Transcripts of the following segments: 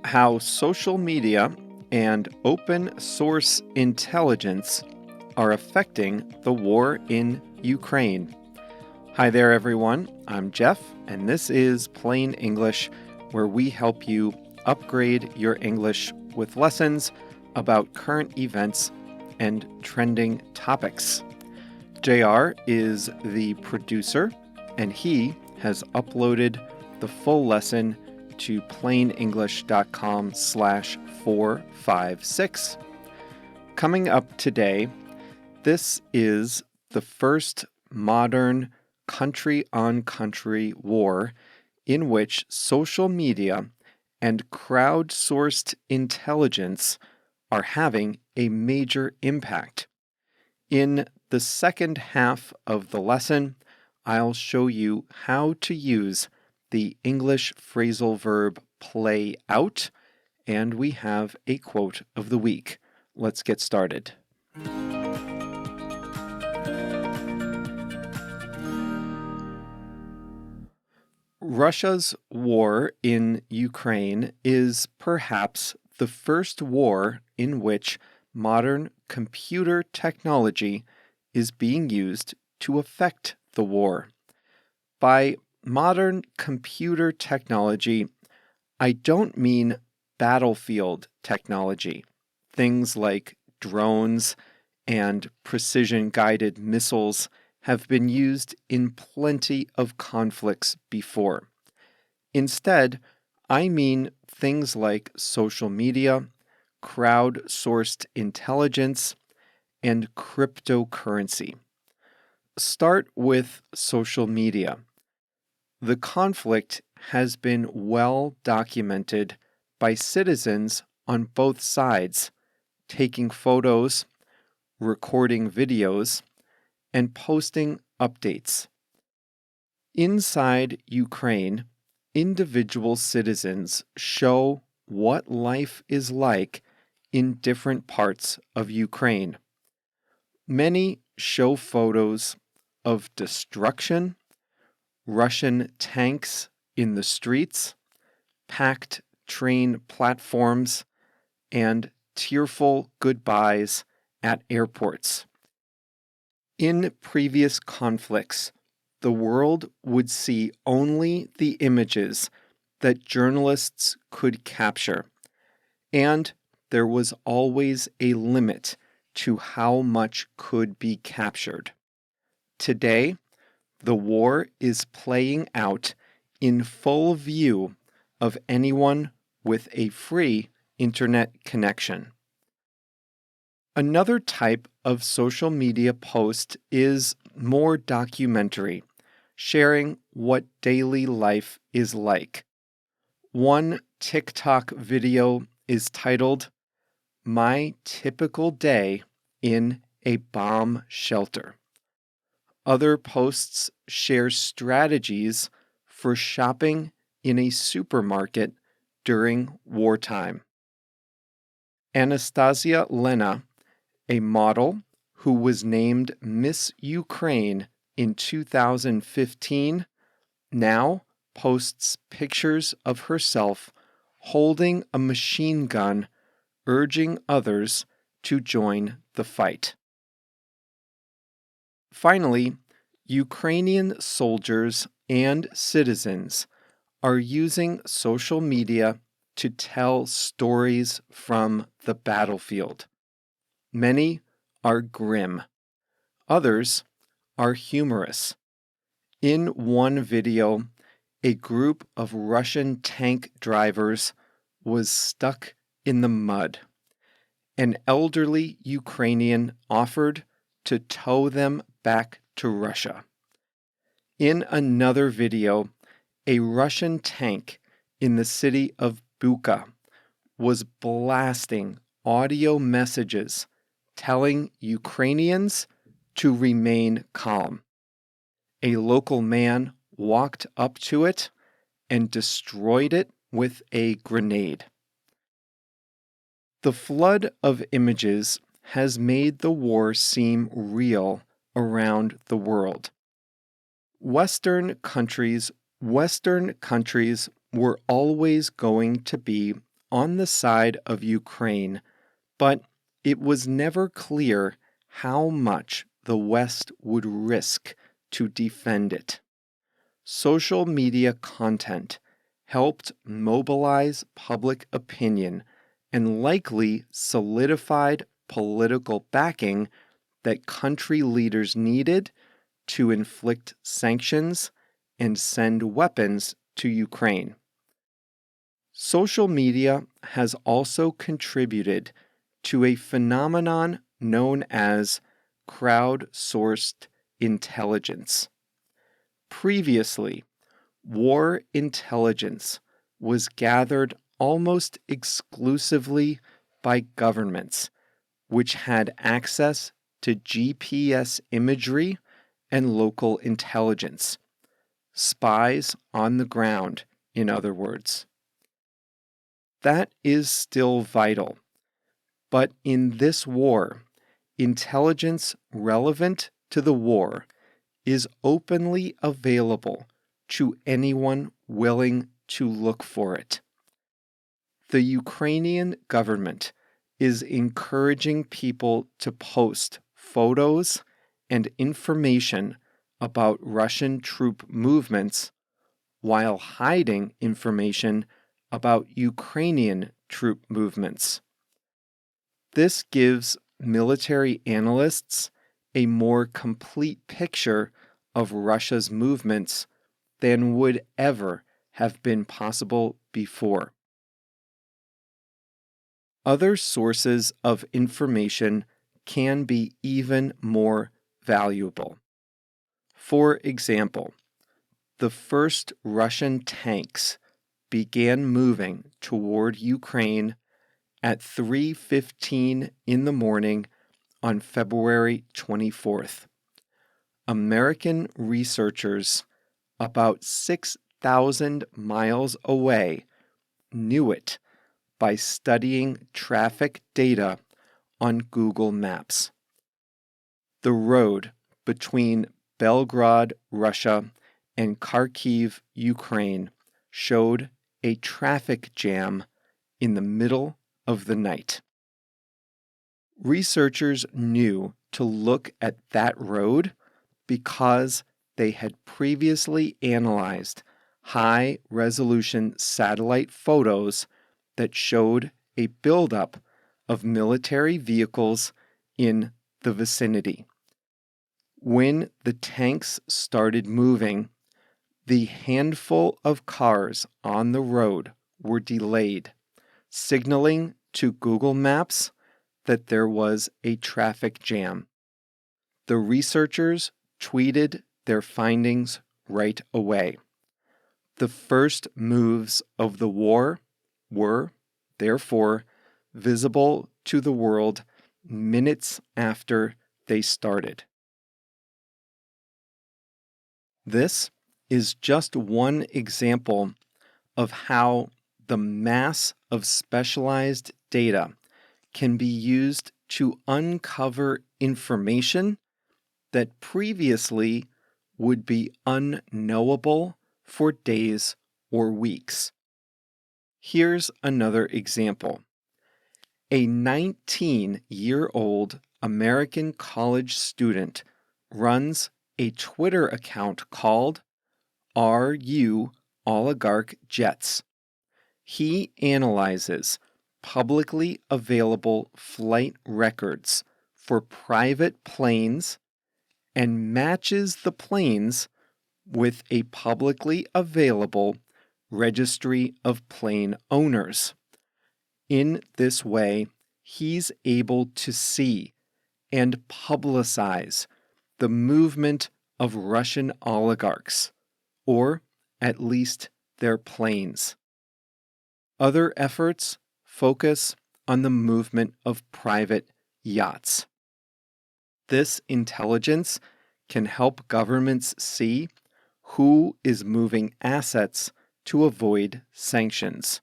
How social media and open source intelligence are affecting the war in Ukraine. Hi there, everyone. I'm Jeff, and this is Plain English, where we help you upgrade your English with lessons about current events and trending topics. JR is the producer, and he has uploaded the full lesson to plainenglish.com/456. Coming up today, this is the first modern country-on-country war in which social media and crowdsourced intelligence are having a major impact. In the second half of the lesson, I'll show you how to use the English phrasal verb play out, and we have a quote of the week. Let's get started. Russia's war in Ukraine is perhaps the first war in which modern computer technology is being used to affect the war. By modern computer technology, I don't mean battlefield technology, things like drones and precision-guided missiles have been used in plenty of conflicts before. Instead, I mean things like social media, crowd-sourced intelligence, and cryptocurrency. Start with social media. The conflict has been well documented by citizens on both sides, taking photos, recording videos, and posting updates. Inside Ukraine, individual citizens show what life is like in different parts of Ukraine. Many show photos of destruction, Russian tanks in the streets, packed train platforms, and tearful goodbyes at airports. In previous conflicts, the world would see only the images that journalists could capture, and there was always a limit to how much could be captured. Today, the war is playing out in full view of anyone with a free internet connection. Another type of social media post is more documentary, sharing what daily life is like. One TikTok video is titled, "My Typical Day in a Bomb Shelter." Other posts share strategies for shopping in a supermarket during wartime. Anastasia Lena, a model who was named Miss Ukraine in 2015, now posts pictures of herself holding a machine gun, urging others to join the fight. Finally, Ukrainian soldiers and citizens are using social media to tell stories from the battlefield. Many are grim. Others are humorous. In one video, a group of Russian tank drivers was stuck in the mud. An elderly Ukrainian offered to tow them back to Russia. In another video, a Russian tank in the city of Bucha was blasting audio messages telling Ukrainians to remain calm. A local man walked up to it and destroyed it with a grenade. The flood of images has made the war seem real around the world. Western countries were always going to be on the side of Ukraine, but it was never clear how much the West would risk to defend it. Social media content helped mobilize public opinion and likely solidified political backing that country leaders needed to inflict sanctions and send weapons to Ukraine. Social media has also contributed to a phenomenon known as crowdsourced intelligence. Previously, war intelligence was gathered almost exclusively by governments, which had access to GPS imagery and local intelligence. Spies on the ground, in other words. That is still vital. But in this war, intelligence relevant to the war is openly available to anyone willing to look for it. The Ukrainian government is encouraging people to post photos and information about Russian troop movements while hiding information about Ukrainian troop movements. This gives military analysts a more complete picture of Russia's movements than would ever have been possible before. Other sources of information can be even more valuable. For example, the first Russian tanks began moving toward Ukraine at 3:15 in the morning on February 24th. American researchers about 6,000 miles away knew it by studying traffic data on Google Maps. The road between Belgrade, Russia, and Kharkiv, Ukraine, showed a traffic jam in the middle of the night. Researchers knew to look at that road because they had previously analyzed high-resolution satellite photos that showed a buildup of military vehicles in the vicinity. When the tanks started moving, the handful of cars on the road were delayed, signaling to Google Maps that there was a traffic jam. The researchers tweeted their findings right away. The first moves of the war were, therefore, visible to the world minutes after they started. This is just one example of how the mass of specialized data can be used to uncover information that previously would be unknowable for days or weeks. Here's another example. A 19-year-old American college student runs a Twitter account called Are You Oligarch Jets? He analyzes publicly available flight records for private planes and matches the planes with a publicly available registry of plane owners. In this way, he's able to see and publicize the movement of Russian oligarchs, or at least their planes. Other efforts focus on the movement of private yachts. This intelligence can help governments see who is moving assets to avoid sanctions.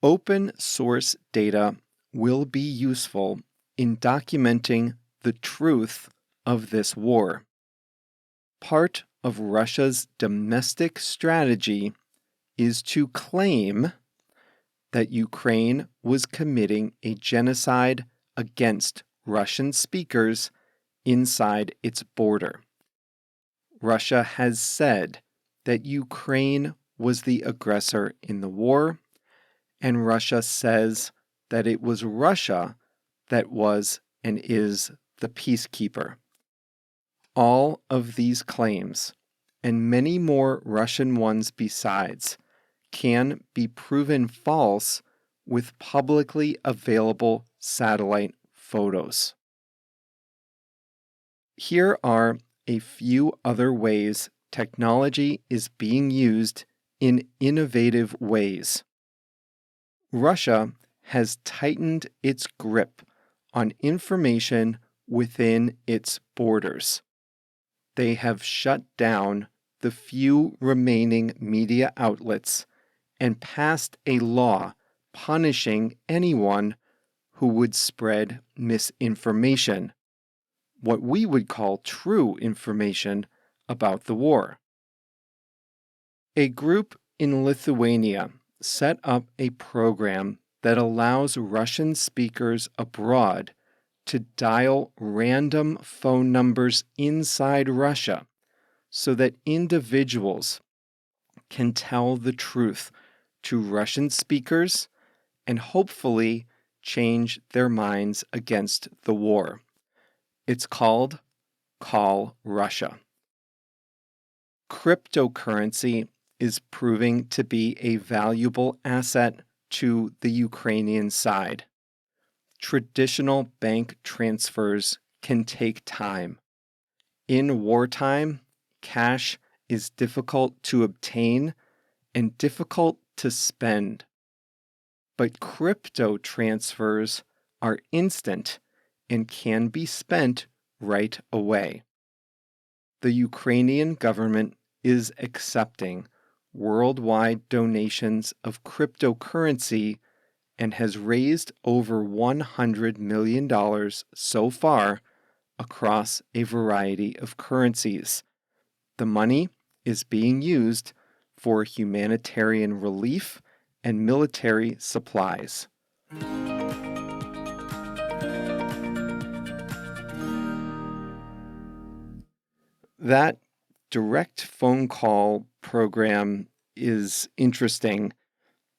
Open source data will be useful in documenting the truth of this war. Part of Russia's domestic strategy is to claim that Ukraine was committing a genocide against Russian speakers inside its border. Russia has said that Ukraine was the aggressor in the war, and Russia says that it was Russia that was and is the peacekeeper. All of these claims, and many more Russian ones besides, can be proven false with publicly available satellite photos. Here are a few other ways technology is being used in innovative ways. Russia has tightened its grip on information within its borders. They have shut down the few remaining media outlets and passed a law punishing anyone who would spread misinformation, what we would call true information about the war. A group in Lithuania set up a program that allows Russian speakers abroad to dial random phone numbers inside Russia so that individuals can tell the truth to Russian speakers and hopefully change their minds against the war. It's called Call Russia. Cryptocurrency is proving to be a valuable asset to the Ukrainian side. Traditional bank transfers can take time. In wartime, cash is difficult to obtain and difficult to spend. But crypto transfers are instant and can be spent right away. The Ukrainian government is accepting worldwide donations of cryptocurrency and has raised over $100 million so far across a variety of currencies. The money is being used for humanitarian relief and military supplies. That direct phone call program is interesting.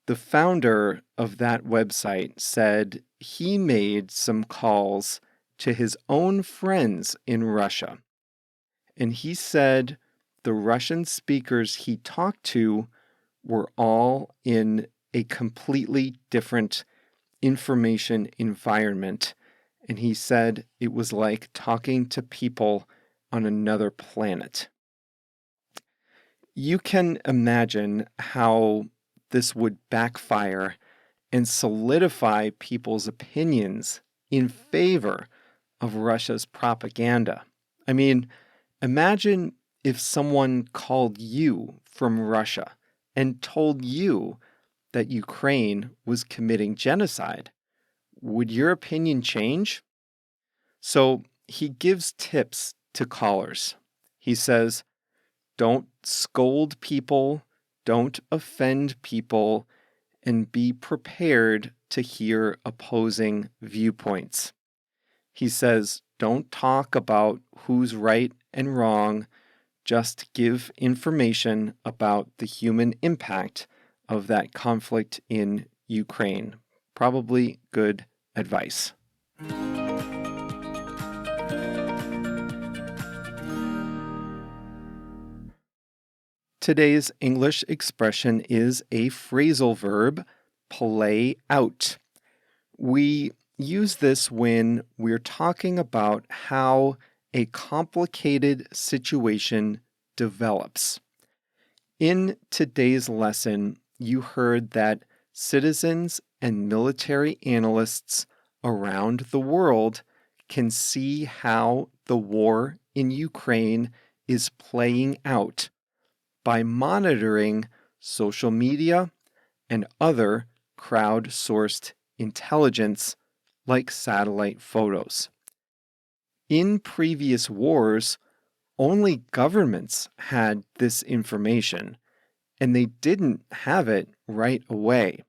The founder of that website said he made some calls to his own friends in Russia. And he said the Russian speakers he talked to were all in a completely different information environment. And he said it was like talking to people on another planet. You can imagine how this would backfire and solidify people's opinions in favor of Russia's propaganda. I mean, imagine if someone called you from Russia and told you that Ukraine was committing genocide. Would your opinion change? So he gives tips to callers. He says, don't scold people, don't offend people, and be prepared to hear opposing viewpoints. He says, don't talk about who's right and wrong, just give information about the human impact of that conflict in Ukraine. Probably good advice. Today's English expression is a phrasal verb, play out. We use this when we're talking about how a complicated situation develops. In today's lesson, you heard that citizens and military analysts around the world can see how the war in Ukraine is playing out by monitoring social media and other crowd-sourced intelligence like satellite photos. In previous wars, only governments had this information, and they didn't have it right away.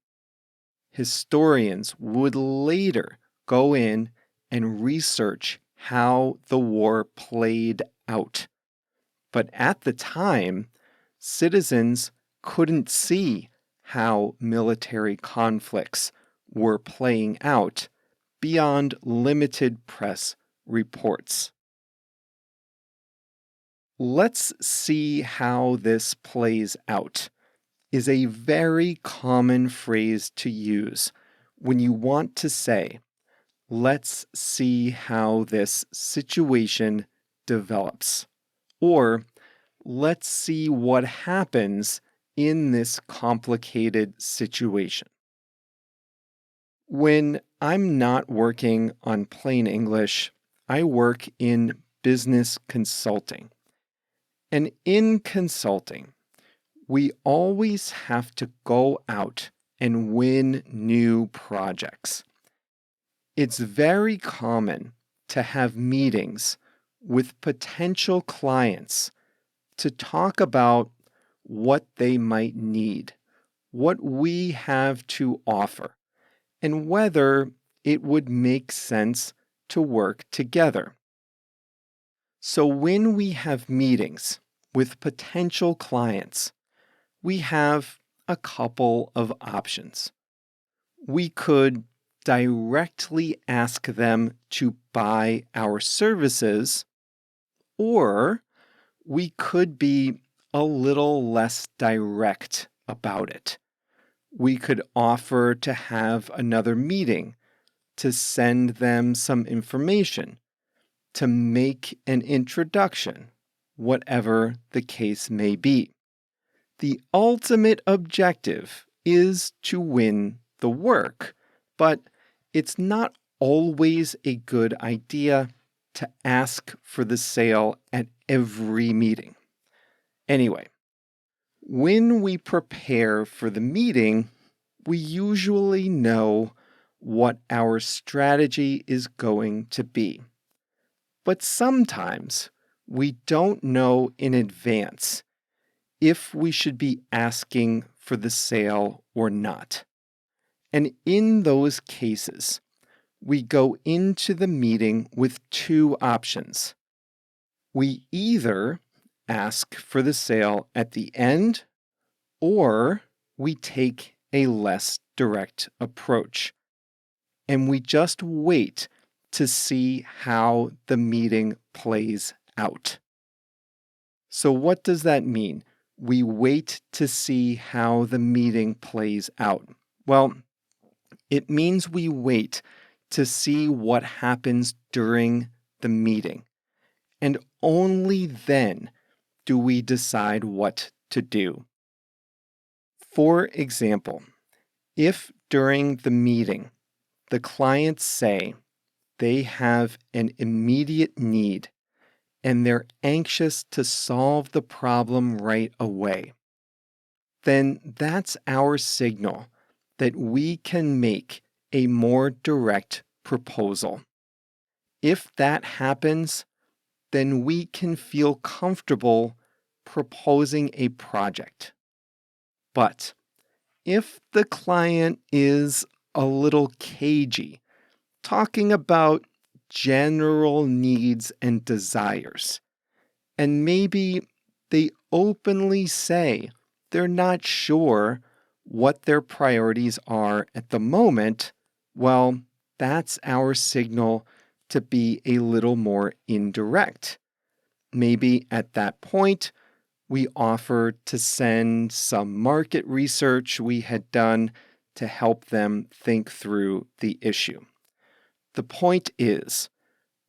Historians would later go in and research how the war played out. But at the time, citizens couldn't see how military conflicts were playing out beyond limited press reports. Let's see how this plays out is a very common phrase to use when you want to say, let's see how this situation develops, or let's see what happens in this complicated situation. When I'm not working on plain English, I work in business consulting. And in consulting, we always have to go out and win new projects. It's very common to have meetings with potential clients to talk about what they might need, what we have to offer, and whether it would make sense to work together. So when we have meetings with potential clients, we have a couple of options. We could directly ask them to buy our services, or we could be a little less direct about it. We could offer to have another meeting, to send them some information, to make an introduction, whatever the case may be. The ultimate objective is to win the work, but it's not always a good idea to ask for the sale at every meeting. Anyway, when we prepare for the meeting, we usually know what our strategy is going to be. But sometimes we don't know in advance if we should be asking for the sale or not. And in those cases, we go into the meeting with two options. We either ask for the sale at the end, or we take a less direct approach. And we just wait to see how the meeting plays out. So what does that mean? We wait to see how the meeting plays out. Well, it means we wait to see what happens during the meeting. And only then do we decide what to do. For example, if during the meeting the clients say they have an immediate need and they're anxious to solve the problem right away, then that's our signal that we can make a more direct proposal. If that happens, then we can feel comfortable proposing a project. But if the client is a little cagey, talking about general needs and desires, and maybe they openly say they're not sure what their priorities are at the moment, well, that's our signal to be a little more indirect. Maybe at that point, we offer to send some market research we had done to help them think through the issue. The point is,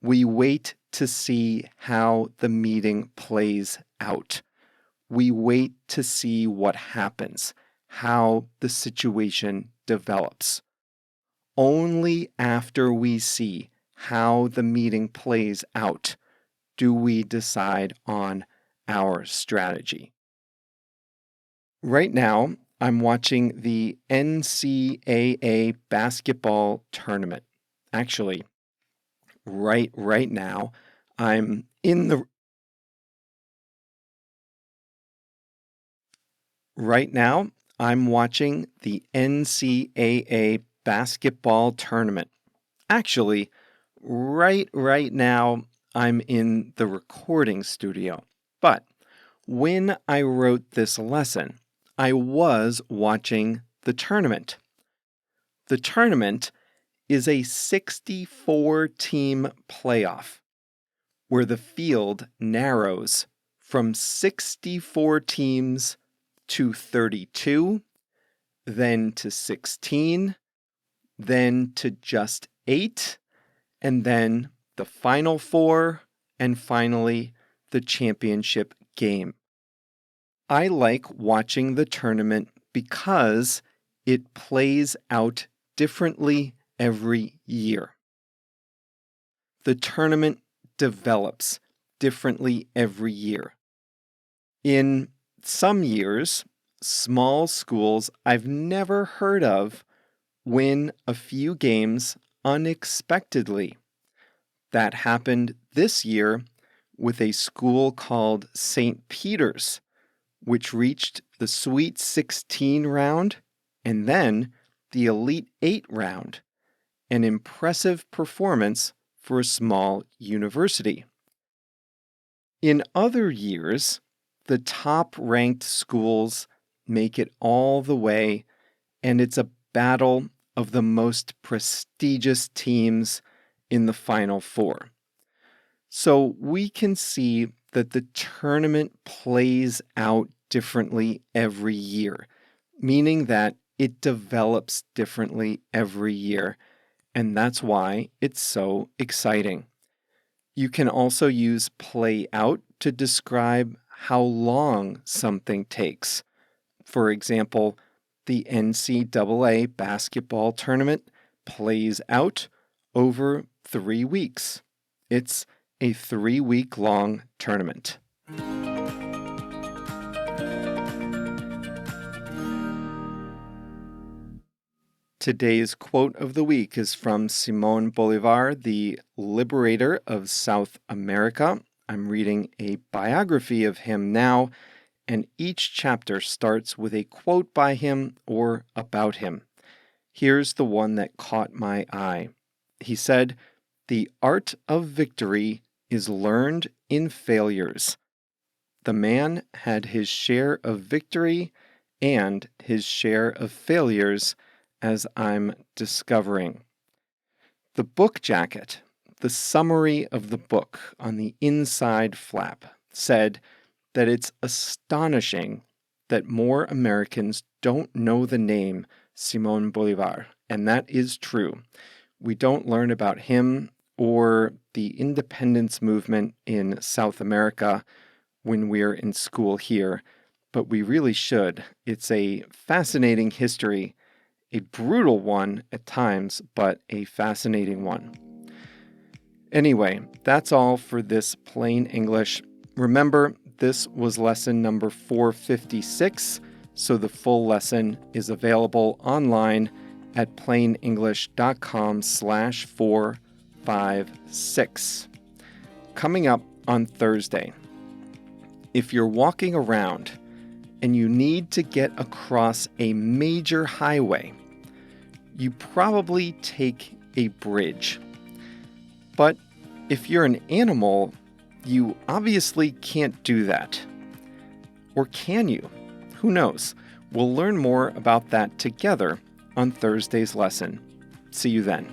we wait to see how the meeting plays out. We wait to see what happens, how the situation develops. Only after we see how the meeting plays out do we decide on our strategy. Right now, I'm watching the NCAA basketball tournament. Actually, right now, I'm in the Right now, I'm watching the NCAA basketball tournament. Actually, right now, I'm in the recording studio. But when I wrote this lesson, I was watching the tournament. The tournament is a 64-team playoff where the field narrows from 64 teams to 32, then to 16, then to just 8, and then the final 4, and finally the championship game. I like watching the tournament because it plays out differently every year. The tournament develops differently every year. In some years, small schools I've never heard of win a few games unexpectedly. That happened this year with a school called St. Peter's, which reached the Sweet 16 round and then the Elite 8 round, an impressive performance for a small university. In other years, the top-ranked schools make it all the way, and it's a battle of the most prestigious teams in the Final Four. So we can see that the tournament plays out differently every year, meaning that it develops differently every year, and that's why it's so exciting. You can also use play out to describe how long something takes. For example, the NCAA basketball tournament plays out over 3 weeks. It's a 3-week-long tournament. Today's quote of the week is from Simón Bolívar, the liberator of South America. I'm reading a biography of him now, and each chapter starts with a quote by him or about him. Here's the one that caught my eye. He said, "The art of victory is learned in failures." The man had his share of victory and his share of failures, as I'm discovering. The book jacket, the summary of the book on the inside flap, said that it's astonishing that more Americans don't know the name Simón Bolívar, and that is true. We don't learn about him or the independence movement in South America when we're in school here, but we really should. It's a fascinating history, a brutal one at times, but a fascinating one. Anyway, that's all for this Plain English. Remember, this was lesson number 456, so the full lesson is available online at plainenglish.com/456. Coming up on Thursday, if you're walking around and you need to get across a major highway, you probably take a bridge. But if you're an animal, you obviously can't do that. Or can you? Who knows? We'll learn more about that together on Thursday's lesson. See you then.